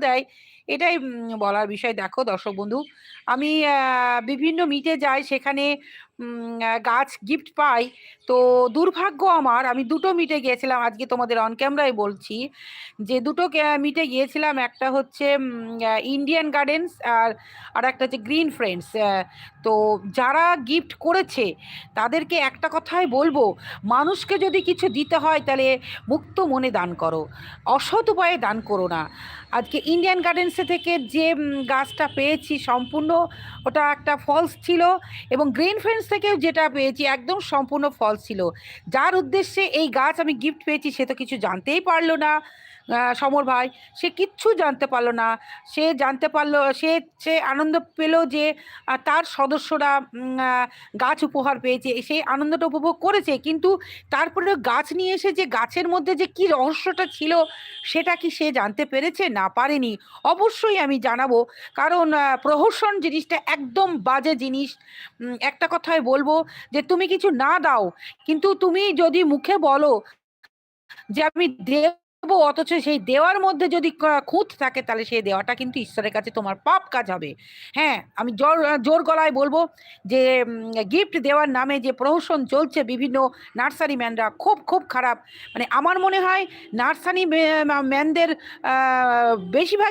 দেয়, এটাই বলার বিষয়। দেখো দর্শক বন্ধু, আমি বিভিন্ন মিটে যাই, সেখানে গাছ গিফট পাই। তো দুর্ভাগ্য আমার, আমি দুটো মিটে গিয়েছিলাম, আজকে তোমাদের অন ক্যামেরায় বলছি যে দুটো মিটে গিয়েছিলাম। একটা হচ্ছে ইন্ডিয়ান গার্ডেন্স, আর একটা হচ্ছে গ্রিন ফ্রেন্ডস। তো যারা গিফট করেছে তাদেরকে একটা কথাই বলবো, মানুষকে যদি কিছু দিতে হয় তাহলে মুক্ত মনে দান করো, অসৎ উপায়ে দান করো না। আজকে ইন্ডিয়ান গার্ডেন্সে থেকে যে গাছটা পেয়েছি সম্পূর্ণ ওটা একটা ফলস ছিল, এবং গ্রিন ফ্রেন্ডস থেকেও যেটা পেয়েছি একদম সম্পূর্ণ ফলস ছিল। যার উদ্দেশ্যে এই গাছ আমি গিফট পেয়েছি সে তো কিছু জানতেই পারলো না, সমর ভাই, সে কিচ্ছু জানতে পারলো না। সে জানতে পারলো, সে সে আনন্দ পেল যে তার সদস্যরা গাছ উপহার পেয়েছে, সেই আনন্দটা উপভোগ করেছে, কিন্তু তারপরে গাছ নিয়ে এসে যে গাছের মধ্যে যে কি রহস্যটা ছিল সেটা কি সে জানতে পেরেছে? না, পারেনি। অবশ্যই আমি জানাবো, কারণ প্রহসন জিনিসটা একদম বাজে জিনিস। একটা কথাই বলবো, যে তুমি কিছু না দাও, কিন্তু তুমি যদি মুখে বলো যে আমি দেবো, অথচ সেই দেওয়ার মধ্যে যদি খুঁত থাকে, তাহলে সেই দেওয়াটা কিন্তু ঈশ্বরের কাছে তোমার পাপ কাজ হবে। হ্যাঁ, আমি জোর জোর গলায় বলবো যে গিফট দেওয়ার নামে যে প্রহসন চলছে বিভিন্ন নার্সারি ম্যানরা, খুব খুব খারাপ। মানে আমার মনে হয় নার্সারি ম্যানদের বেশিরভাগ